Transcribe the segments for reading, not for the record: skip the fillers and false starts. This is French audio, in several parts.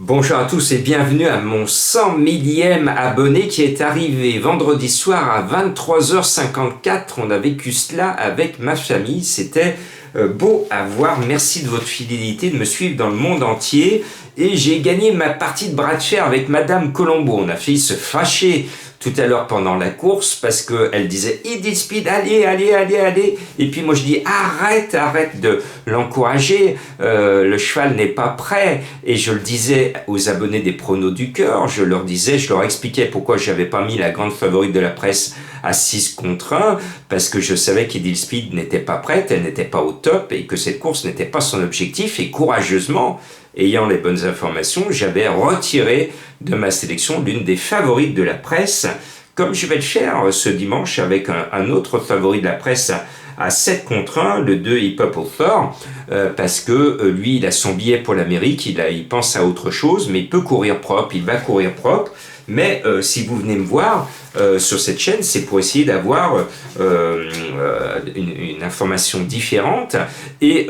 Bonjour à tous et bienvenue à mon 100 millième abonné qui est arrivé vendredi soir à 23h54. On a vécu cela avec ma famille, c'était beau à voir. Merci de votre fidélité, de me suivre dans le monde entier. Et j'ai gagné ma partie de bras de fer avec Madame Colombo. On a failli se fâcher tout à l'heure pendant la course parce qu'elle disait « Idil Speed, allez, allez, allez, allez !» Et puis moi je dis « Arrête, arrête de l'encourager, le cheval n'est pas prêt !» Et je le disais aux abonnés des pronos du cœur, je leur expliquais pourquoi je n'avais pas mis la grande favorite de la presse à 6 contre 1, parce que je savais qu'Idil Speed n'était pas prête, elle n'était pas au top et que cette course n'était pas son objectif. Et courageusement, ayant les bonnes informations, j'avais retiré de ma sélection l'une des favorites de la presse, comme je vais le faire ce dimanche avec un autre favori de la presse à 7 contre 1, le 2 Hip Hop Author, parce que lui, il a son billet pour l'Amérique, il pense à autre chose, mais il peut courir propre, il va courir propre. Mais si vous venez me voir sur cette chaîne, c'est pour essayer d'avoir une information différente. Et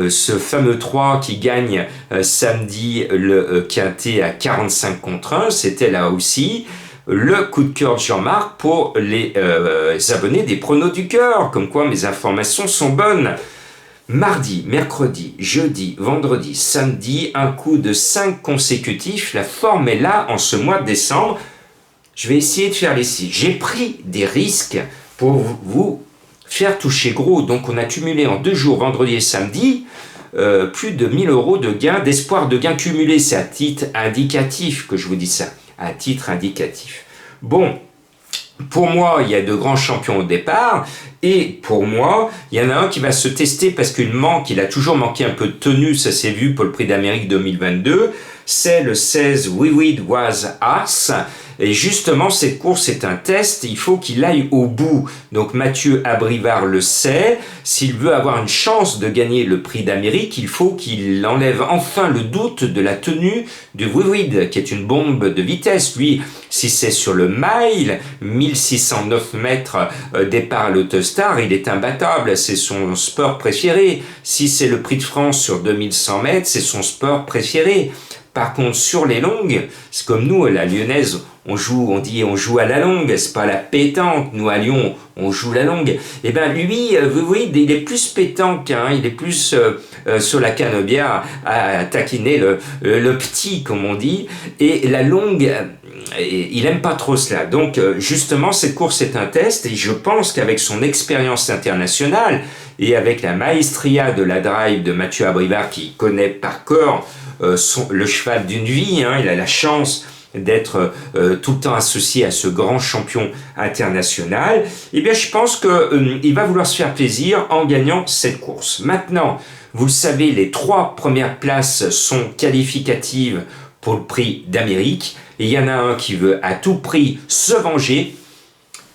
ce fameux 3 qui gagne samedi le quintet à 45 contre 1, c'était là aussi le coup de cœur de Jean-Marc pour les abonnés des pronos du cœur. Comme quoi mes informations sont bonnes. Mardi, mercredi, jeudi, vendredi, samedi, un coup de 5 consécutifs. La forme est là en ce mois de décembre. Je vais essayer de faire les 6. J'ai pris des risques pour vous faire toucher gros. Donc on a cumulé en 2 jours, vendredi et samedi, plus de 1000 € de gains, d'espoir de gains cumulés. C'est à titre indicatif que je vous dis ça. À titre indicatif. Bon. Pour moi, il y a de grands champions au départ, et pour moi, il y en a un qui va se tester parce il a toujours manqué un peu de tenue, ça s'est vu pour le Prix d'Amérique 2022, c'est le 16 We Weed Was Us, et justement cette course est un test, il faut qu'il aille au bout. Donc Mathieu Abrivard le sait, s'il veut avoir une chance de gagner le Prix d'Amérique, il faut qu'il enlève enfin le doute de la tenue du We Weed, qui est une bombe de vitesse. Lui, si c'est sur le mile, 1609 mètres départ à l'Autostar, il est imbattable, c'est son sport préféré. Si c'est le Prix de France sur 2100 mètres, c'est son sport préféré. Par contre, sur les longues, c'est comme nous, la lyonnaise, on joue à la longue, c'est pas la pétanque. Nous, à Lyon, on joue la longue. Et ben lui, vous voyez, il est plus pétanque, hein, il est plus sur la canebière à taquiner le petit, comme on dit. Et la longue, il aime pas trop cela. Donc, justement, cette course est un test, et je pense qu'avec son expérience internationale, et avec la maestria de la drive de Mathieu Abrivard, qui connaît par cœur le cheval d'une vie, hein, il a la chance d'être tout le temps associé à ce grand champion international, eh bien je pense qu'il va vouloir se faire plaisir en gagnant cette course. Maintenant, vous le savez, les 3 premières places sont qualificatives pour le Prix d'Amérique, et il y en a un qui veut à tout prix se venger.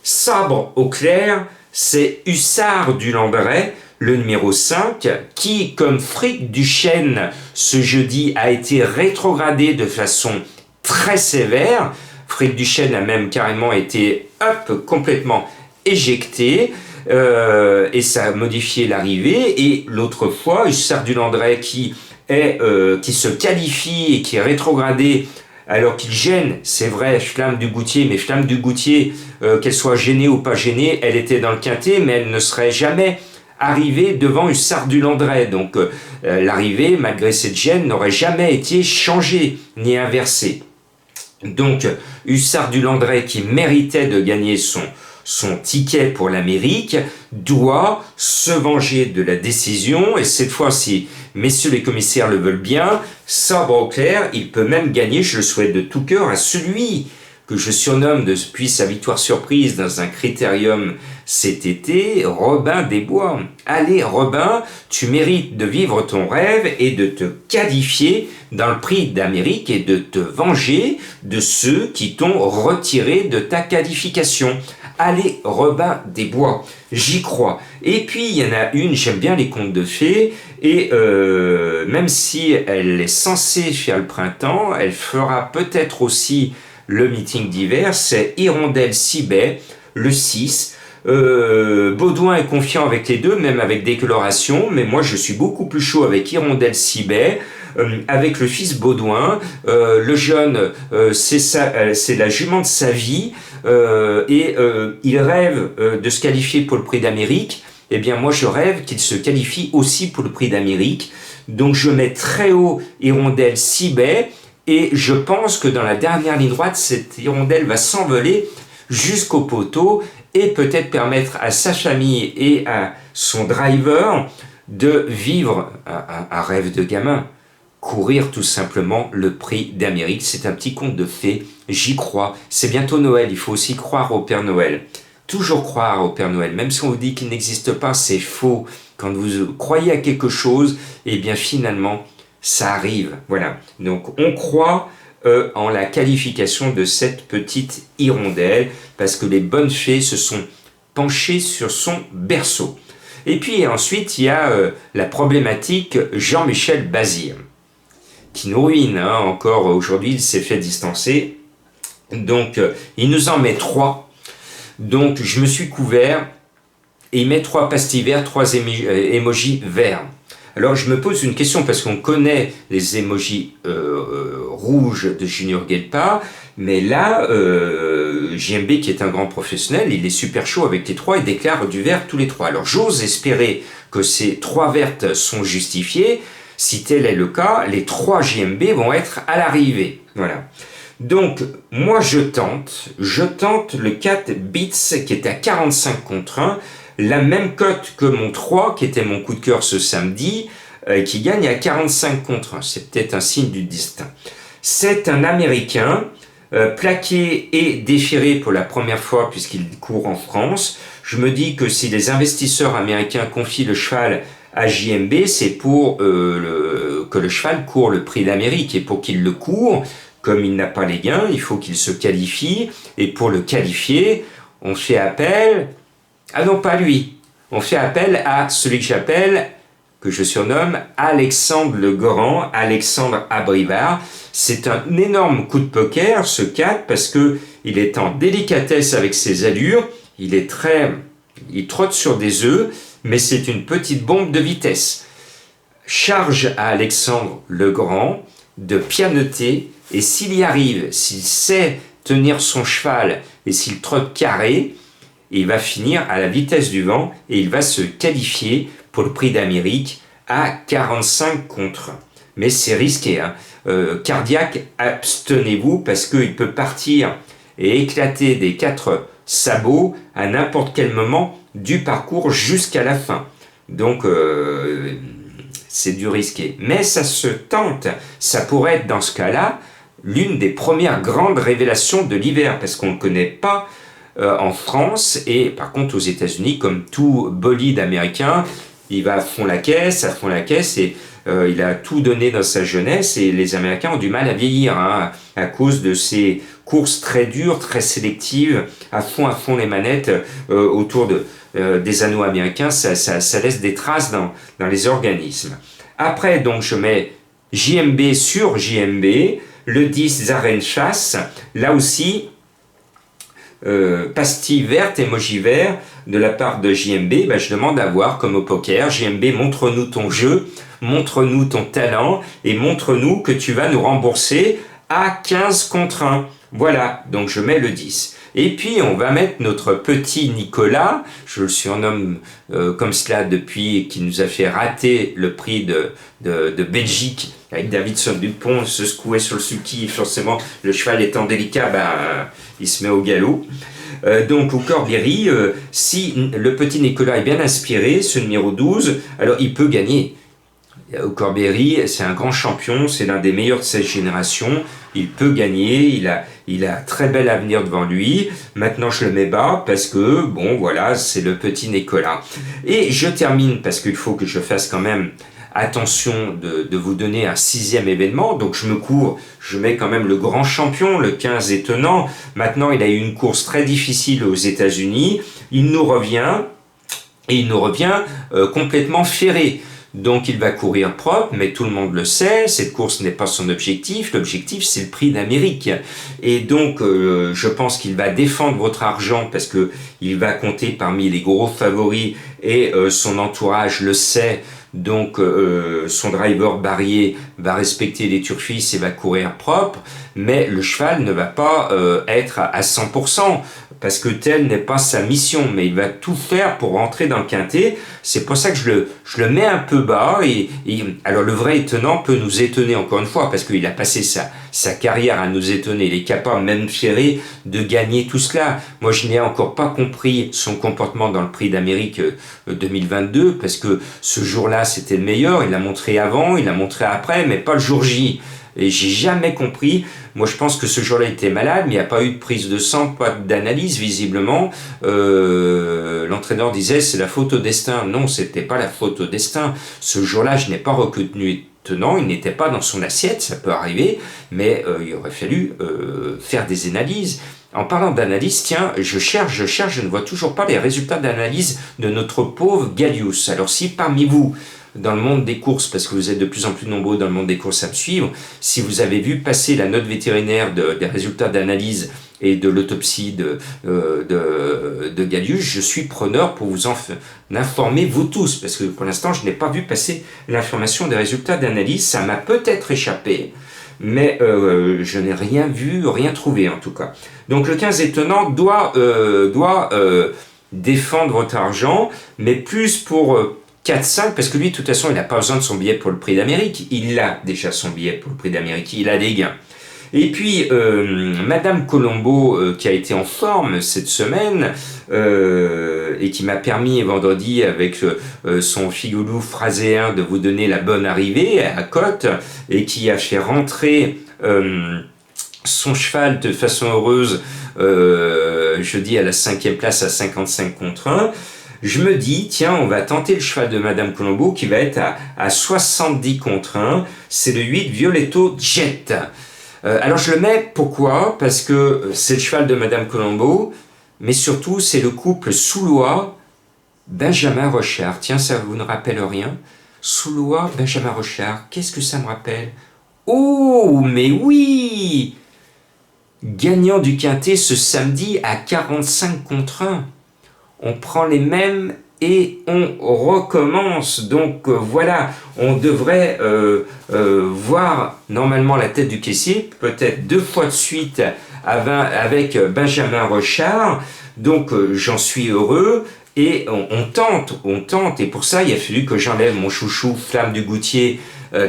Sabre au clair, c'est Hussard du Landret, le numéro 5, qui, comme Fric Duchesne, ce jeudi, a été rétrogradé de façon très sévère. Fric Duchesne a même carrément été complètement éjecté, et ça a modifié l'arrivée. Et l'autre fois, Hussard du Landret qui se qualifie et qui est rétrogradé alors qu'il gêne, c'est vrai, Flamme du Goutier, mais Flamme du Goutier, qu'elle soit gênée ou pas gênée, elle était dans le quintet, mais elle ne serait jamais arrivée devant Hussard du Landret. Donc l'arrivée, malgré cette gêne, n'aurait jamais été changée ni inversée. Donc Hussard du Landret, qui méritait de gagner son ticket pour l'Amérique, doit se venger de la décision, et cette fois-ci, messieurs les commissaires le veulent bien, sabre au clair, il peut même gagner, je le souhaite de tout cœur, à celui que je surnomme depuis sa victoire surprise dans un critérium cet été, Robin des Bois. Allez Robin, tu mérites de vivre ton rêve et de te qualifier dans le Prix d'Amérique et de te venger de ceux qui t'ont retiré de ta qualification. Allez Robin des Bois, j'y crois. Et puis il y en a une, j'aime bien les contes de fées, et même si elle est censée faire le printemps, elle fera peut-être aussi le meeting d'hiver, c'est Hirondelle Cibet, le 6. Baudouin est confiant avec les deux, même avec décoloration, mais moi je suis beaucoup plus chaud avec Hirondelle Cibet. avec le fils Baudouin. Le jeune, c'est la jument de sa vie, et il rêve de se qualifier pour le prix d'Amérique. Eh bien, moi, je rêve qu'il se qualifie aussi pour le prix d'Amérique. Donc, je mets très haut Hirondelle 6 baies, et je pense que dans la dernière ligne droite, cette hirondelle va s'envoler jusqu'au poteau et peut-être permettre à sa famille et à son driver de vivre un rêve de gamin. Courir tout simplement le prix d'Amérique. C'est un petit conte de fées, j'y crois. C'est bientôt Noël, il faut aussi croire au Père Noël. Toujours croire au Père Noël, même si on vous dit qu'il n'existe pas, c'est faux. Quand vous croyez à quelque chose, eh bien finalement, ça arrive. Voilà, donc on croit en la qualification de cette petite hirondelle, parce que les bonnes fées se sont penchées sur son berceau. Et puis ensuite, il y a la problématique Jean-Michel Bazir, qui nous ruine, hein. Encore aujourd'hui, il s'est fait distancer. Donc, il nous en met 3. Donc, je me suis couvert, et il met 3 pastilles vertes, 3 émojis verts. Alors, je me pose une question, parce qu'on connaît les émojis rouges de Junior Guelpa, mais là, JMB, qui est un grand professionnel, il est super chaud avec les 3 et déclare du vert tous les 3. Alors, j'ose espérer que ces 3 vertes sont justifiées. Si tel est le cas, les 3 JMB vont être à l'arrivée. Voilà. Donc, moi, je tente le 4 Bits qui est à 45 contre 1, la même cote que mon 3, qui était mon coup de cœur ce samedi, qui gagne à 45 contre 1. C'est peut-être un signe du destin. C'est un Américain, plaqué et déféré pour la première fois puisqu'il court en France. Je me dis que si les investisseurs américains confient le cheval à JMB, c'est pour que le cheval court le prix d'Amérique, et pour qu'il le court, comme il n'a pas les gains, il faut qu'il se qualifie, et pour le qualifier, on fait appel, ah non pas lui, on fait appel à celui que je surnomme Alexandre le Grand, Alexandre Abrivard. C'est un énorme coup de poker, ce 4, parce que il est en délicatesse avec ses allures, il trotte sur des œufs, mais c'est une petite bombe de vitesse. Charge à Alexandre le Grand de pianoter, et s'il y arrive, s'il sait tenir son cheval et s'il trotte carré, il va finir à la vitesse du vent et il va se qualifier pour le prix d'Amérique à 45 contre 1. Mais c'est risqué, hein. Cardiaque, abstenez-vous, parce qu'il peut partir et éclater des 4 sabots à n'importe quel moment du parcours jusqu'à la fin. Donc, c'est du risqué. Mais ça se tente. Ça pourrait être, dans ce cas-là, l'une des premières grandes révélations de l'hiver, parce qu'on ne connaît pas en France, et par contre aux États-Unis, comme tout bolide américain, il va à fond la caisse, et il a tout donné dans sa jeunesse, et les Américains ont du mal à vieillir, hein, à cause de ces courses très dures, très sélectives, à fond les manettes autour des anneaux américains. Ça laisse des traces dans les organismes. Après, donc, je mets JMB sur JMB, le 10 Zaren Chasse, là aussi, pastille verte, emoji vert, de la part de JMB, je demande à voir, comme au poker, JMB, montre-nous ton jeu, montre-nous ton talent, et montre-nous que tu vas nous rembourser à 15 contre 1. Voilà, donc je mets le 10. Et puis on va mettre notre petit Nicolas, je le surnomme comme cela depuis qu'il nous a fait rater le prix de Belgique avec Davidson Dupont, se secouait sur le sulky, forcément le cheval étant délicat, il se met au galop. Donc au Corbieri, si le petit Nicolas est bien inspiré, ce numéro 12, alors il peut gagner. Au Corbieri, c'est un grand champion, c'est l'un des meilleurs de cette génération, il peut gagner, il a un très bel avenir devant lui. Maintenant je le mets bas parce que, bon voilà, c'est le petit Nicolas. Et je termine, parce qu'il faut que je fasse quand même attention de vous donner un 6e événement, donc je me cours, je mets quand même le grand champion, le 15 étonnant. Maintenant il a eu une course très difficile aux États-Unis, il nous revient complètement ferré. Donc il va courir propre, mais tout le monde le sait, cette course n'est pas son objectif, l'objectif c'est le prix d'Amérique. Et donc je pense qu'il va défendre votre argent, parce que il va compter parmi les gros favoris, et son entourage le sait. donc son driver barrier va respecter les turfis et va courir propre, mais le cheval ne va pas être à 100%, parce que telle n'est pas sa mission, mais il va tout faire pour rentrer dans le quintet. C'est pour ça que je le mets un peu bas, alors le vrai étonnant peut nous étonner encore une fois, parce qu'il a passé sa carrière à nous étonner, il est capable, même Ferré, de gagner tout cela. Moi, je n'ai encore pas compris son comportement dans le Prix d'Amérique 2022, parce que ce jour-là, c'était le meilleur, il l'a montré avant, il l'a montré après, mais pas le jour J. Et j'ai jamais compris. Moi, je pense que ce jour-là était malade, mais il n'y a pas eu de prise de sang, pas d'analyse, visiblement. L'entraîneur disait, c'est la faute au destin. Non, c'était pas la faute au destin. Ce jour-là, je n'ai pas reconnu étonnant, il n'était pas dans son assiette, ça peut arriver, mais il aurait fallu faire des analyses. En parlant d'analyse, tiens, je cherche, je ne vois toujours pas les résultats d'analyse de notre pauvre Gallius. Alors si parmi vous, dans le monde des courses, parce que vous êtes de plus en plus nombreux dans le monde des courses à me suivre, si vous avez vu passer la note vétérinaire des résultats d'analyse et de l'autopsie de Gallius, je suis preneur pour vous en informer, vous tous, parce que pour l'instant, je n'ai pas vu passer l'information des résultats d'analyse, ça m'a peut-être échappé, mais je n'ai rien vu, rien trouvé en tout cas. Donc le 15 étonnant doit défendre votre argent, mais plus pour 4-5, parce que lui, de toute façon, il n'a pas besoin de son billet pour le Prix d'Amérique. Il a déjà son billet pour le Prix d'Amérique. Il a des gains. Et puis, Madame Colombo, qui a été en forme cette semaine, et qui m'a permis vendredi, avec son figoulou phraséen, de vous donner la bonne arrivée à Côte, et qui a fait rentrer son cheval de façon heureuse, jeudi à la 5e place à 55 contre 1. Je me dis, tiens, on va tenter le cheval de Madame Colombo qui va être à 70 contre 1. C'est le 8 Violetto Jet. Alors je le mets, pourquoi? Parce que c'est le cheval de Madame Colombo, mais surtout c'est le couple Soulois Benjamin Rochard. Tiens, ça vous ne rappelle rien? Soulois Benjamin Rochard, qu'est-ce que ça me rappelle? Oh, mais oui! Gagnant du quintet ce samedi à 45 contre 1. On prend les mêmes et on recommence. Donc voilà, on devrait voir normalement la tête du caissier, peut-être 2 fois de suite avec Benjamin Rochard. Donc j'en suis heureux. Et on tente, et pour ça il a fallu que j'enlève mon chouchou Flamme du Goutier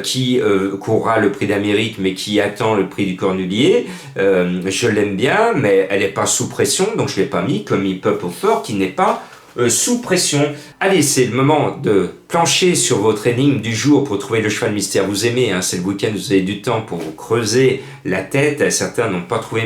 qui courra le Prix d'Amérique mais qui attend le Prix du Cornulier. Je l'aime bien, mais elle n'est pas sous pression, donc je ne l'ai pas mis comme Hip-Hop Offer qui n'est pas sous pression. Allez, c'est le moment de plancher sur votre énigme du jour pour trouver le cheval mystère. Vous aimez, hein, c'est le week-end, vous avez du temps pour vous creuser la tête. Certains n'ont pas trouvé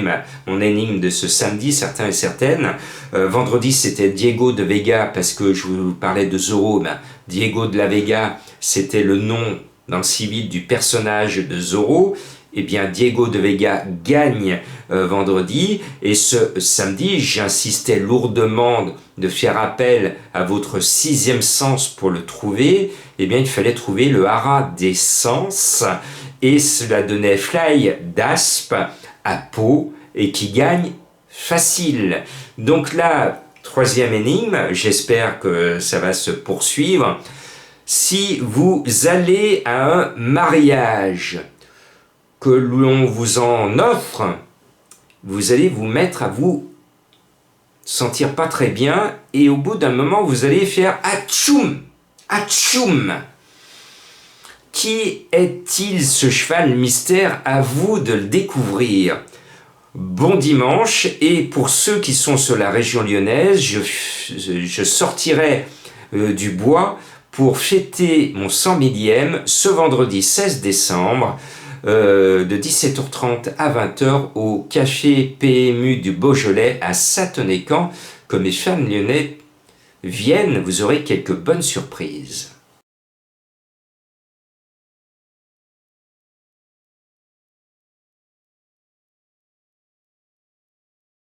mon énigme de ce samedi, certains et certaines. Vendredi, c'était Diego de Vega, parce que je vous parlais de Zorro. Diego de la Vega, c'était le nom dans le civil du personnage de Zorro. Eh bien, Diego de Vega gagne vendredi, et ce samedi, j'insistais lourdement de faire appel à votre 6e sens pour le trouver. Eh bien, il fallait trouver le haras des sens, et cela donnait Fly d'Aspe à Pau, et qui gagne facile. Donc là, 3e énigme, j'espère que ça va se poursuivre. Si vous allez à un mariage, que l'on vous en offre, vous allez vous mettre à vous sentir pas très bien, et au bout d'un moment, vous allez faire atchoum, atchoum. Qui est-il, ce cheval mystère? À vous de le découvrir. Bon dimanche, et pour ceux qui sont sur la région lyonnaise, je sortirai du bois pour fêter mon 100 millième ce vendredi 16 décembre, de 17h30 à 20h au café PMU du Beaujolais à Sathonay-Camp. Comme les fans lyonnais viennent, vous aurez quelques bonnes surprises.